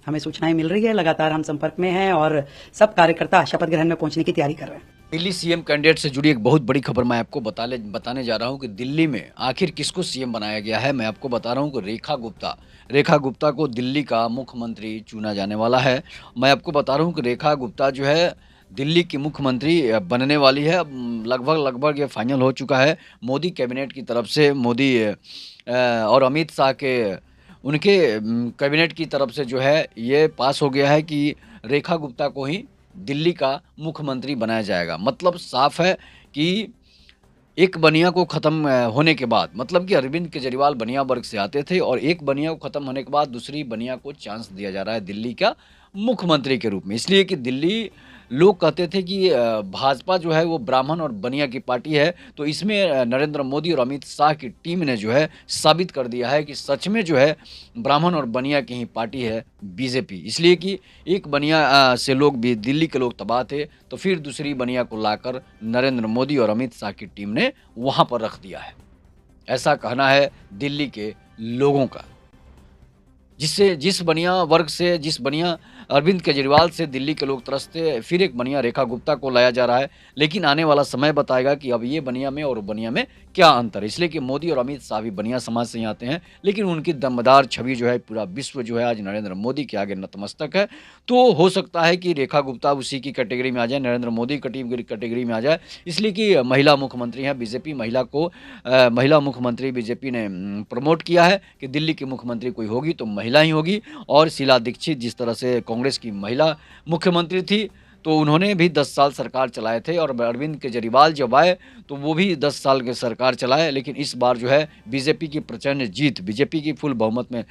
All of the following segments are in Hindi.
हमें सूचनाएं मिल रही है, लगातार हम संपर्क में हैं और सब कार्यकर्ता शपथ ग्रहण में पहुंचने की तैयारी कर रहे हैं। दिल्ली सीएम कैंडिडेट से जुड़ी एक बहुत बड़ी खबर मैं आपको बताने जा रहा हूं कि दिल्ली में आखिर किसको सीएम बनाया गया है। मैं आपको बता रहा हूं कि रेखा गुप्ता को दिल्ली का मुख्यमंत्री चुना जाने वाला है। मैं आपको बता रहा हूं कि रेखा गुप्ता जो है दिल्ली की मुख्यमंत्री बनने वाली है। अब लगभग ये फाइनल हो चुका है। मोदी कैबिनेट की तरफ से मोदी और अमित शाह के उनके कैबिनेट की तरफ से जो है ये पास हो गया है कि रेखा गुप्ता को ही दिल्ली का मुख्यमंत्री बनाया जाएगा। मतलब साफ है कि एक बनिया को ख़त्म होने के बाद, मतलब कि अरविंद केजरीवाल बनिया वर्ग से आते थे और एक बनिया को ख़त्म होने के बाद दूसरी बनिया को चांस दिया जा रहा है दिल्ली का मुख्यमंत्री के रूप में। इसलिए कि दिल्ली लोग कहते थे कि भाजपा जो है वो ब्राह्मण और बनिया की पार्टी है, तो इसमें नरेंद्र मोदी और अमित शाह की टीम ने जो है साबित कर दिया है कि सच में जो है ब्राह्मण और बनिया की ही पार्टी है बीजेपी। इसलिए कि एक बनिया से लोग भी दिल्ली के लोग तबाह थे, तो फिर दूसरी बनिया को लाकर नरेंद्र मोदी और अमित शाह की टीम ने वहाँ पर रख दिया है। ऐसा कहना है दिल्ली के लोगों का। जिस बनिया वर्ग से, जिस बनिया अरविंद केजरीवाल से दिल्ली के लोग त्रसते, फिर एक बनिया रेखा गुप्ता को लाया जा रहा है। लेकिन आने वाला समय बताएगा कि अब ये बनिया में और बनिया में क्या अंतर है। इसलिए कि मोदी और अमित शाह भी बनिया समाज से ही आते हैं, लेकिन उनकी दमदार छवि जो है पूरा विश्व जो है आज नरेंद्र मोदी के आगे नतमस्तक है। तो हो सकता है कि रेखा गुप्ता उसी की कैटेगरी में आ जाए, नरेंद्र मोदी की कैटेगरी में आ जाए। इसलिए कि महिला मुख्यमंत्री हैं, बीजेपी महिला मुख्यमंत्री बीजेपी ने प्रमोट किया है कि दिल्ली की मुख्यमंत्री कोई होगी तो महिला ही होगी। और शीला दीक्षित जिस तरह से कांग्रेस की महिला मुख्यमंत्री थी, तो उन्होंने भी 10 साल सरकार चलाए थे और अरविंद केजरीवाल जब आए तो वो भी 10 साल के सरकार चलाए। लेकिन इस बार जो है बीजेपी की प्रचंड जीत, बीजेपी की फुल बहुमत में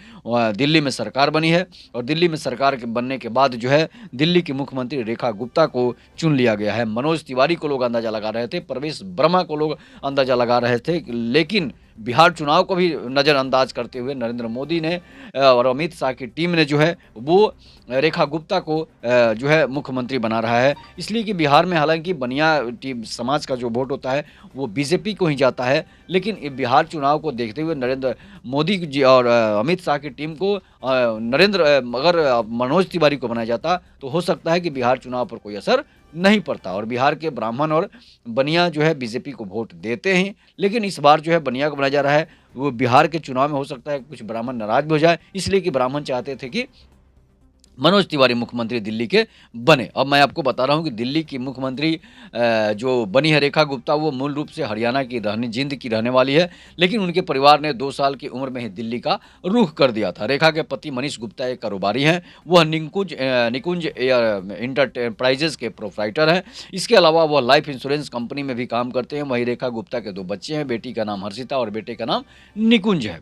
दिल्ली में सरकार बनी है और दिल्ली में सरकार के बनने के बाद जो है दिल्ली की मुख्यमंत्री रेखा गुप्ता को चुन लिया गया है। मनोज तिवारी को लोग अंदाजा लगा रहे थे, प्रवेश वर्मा को लोग अंदाजा लगा रहे थे, लेकिन बिहार चुनाव को भी नज़रअंदाज करते हुए नरेंद्र मोदी ने और अमित शाह की टीम ने जो है वो रेखा गुप्ता को जो है मुख्यमंत्री बना रहा है। इसलिए कि बिहार में हालांकि बनिया टीम समाज का जो वोट होता है वो बीजेपी को ही जाता है, लेकिन बिहार चुनाव को देखते हुए नरेंद्र मोदी जी और अमित शाह की टीम को अगर मनोज तिवारी को बनाया जाता तो हो सकता है कि बिहार चुनाव पर कोई असर नहीं पड़ता और बिहार के ब्राह्मण और बनिया जो है बीजेपी को वोट देते हैं। लेकिन इस बार जो है बनिया को बनाया जा रहा है, वो बिहार के चुनाव में हो सकता है कुछ ब्राह्मण नाराज भी हो जाए, इसलिए कि ब्राह्मण चाहते थे कि मनोज तिवारी मुख्यमंत्री दिल्ली के बने। अब मैं आपको बता रहा हूं कि दिल्ली की मुख्यमंत्री जो बनी है रेखा गुप्ता, वो मूल रूप से हरियाणा की जींद की रहने वाली है, लेकिन उनके परिवार ने 2 साल की उम्र में ही दिल्ली का रुख कर दिया था। रेखा के पति मनीष गुप्ता एक कारोबारी हैं, वह निकुंज इंटरप्राइजेज के प्रोप्राइटर हैं। इसके अलावा वह लाइफ इंश्योरेंस कंपनी में भी काम करते हैं। वहीं रेखा गुप्ता के 2 बच्चे हैं, बेटी का नाम हर्षिता और बेटे का नाम निकुंज है।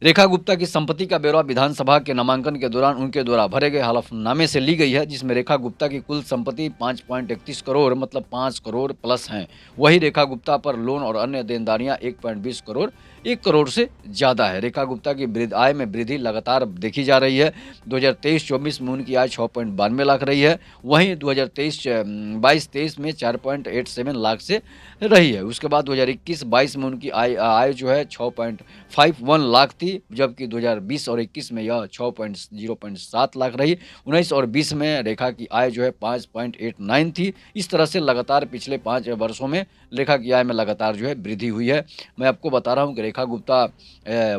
रेखा गुप्ता की संपत्ति का ब्यौरा विधानसभा के नामांकन के दौरान उनके द्वारा भरे गए हलफनामे से ली गई है, जिसमें रेखा गुप्ता की कुल संपत्ति 5.31 करोड़ मतलब 5 करोड़ प्लस हैं। वही रेखा गुप्ता पर लोन और अन्य देनदारियां 1.20 करोड़ 1 करोड़ से ज़्यादा है। रेखा गुप्ता की आय में वृद्धि लगातार देखी जा रही है। 2023-24 में उनकी आय 6.92 लाख रही है, वहीं 2023-22 में 4.87 लाख से रही है। उसके बाद 2021-22 में उनकी आय जो है 6.51 लाख थी, जबकि 2020 और 21 में यह 0.7 लाख रही। 19 और 20 में रेखा की आय जो है 5.89 थी। इस तरह से लगातार पिछले 5 वर्षों में रेखा की आय में लगातार जो है वृद्धि हुई है। मैं आपको बता रहा हूँ कि रेखा गुप्ता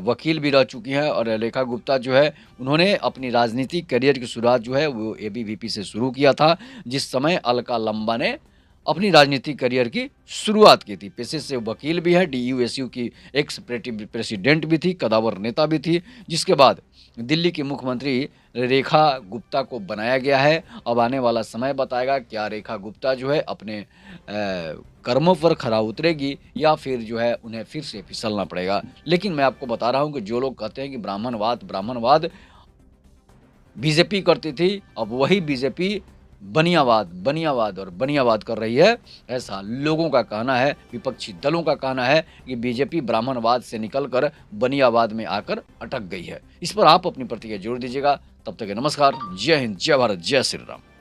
वकील भी रह चुकी हैं और रेखा गुप्ता जो है उन्होंने अपनी राजनीतिक करियर की शुरुआत जो है वो एबीवीपी से शुरू किया था, जिस समय अलका लंबा ने अपनी राजनीतिक करियर की शुरुआत की थी। पेशे से वकील भी है, डीयूएसयू की एक्स प्रेसिडेंट भी थी, कदावर नेता भी थी, जिसके बाद दिल्ली की मुख्यमंत्री रेखा गुप्ता को बनाया गया है। अब आने वाला समय बताएगा क्या रेखा गुप्ता जो है अपने कर्मों पर खरा उतरेगी या फिर जो है उन्हें फिर से फिसलना पड़ेगा। लेकिन मैं आपको बता रहा हूँ कि जो लोग कहते हैं कि ब्राह्मणवाद बीजेपी करती थी, अब वही बीजेपी बनियावाद कर रही है, ऐसा लोगों का कहना है, विपक्षी दलों का कहना है कि बीजेपी ब्राह्मणवाद से निकलकर बनियावाद में आकर अटक गई है। इस पर आप अपनी प्रतिक्रिया जरूर दीजिएगा। तब तक के नमस्कार, जय हिंद, जय भारत, जय श्री राम।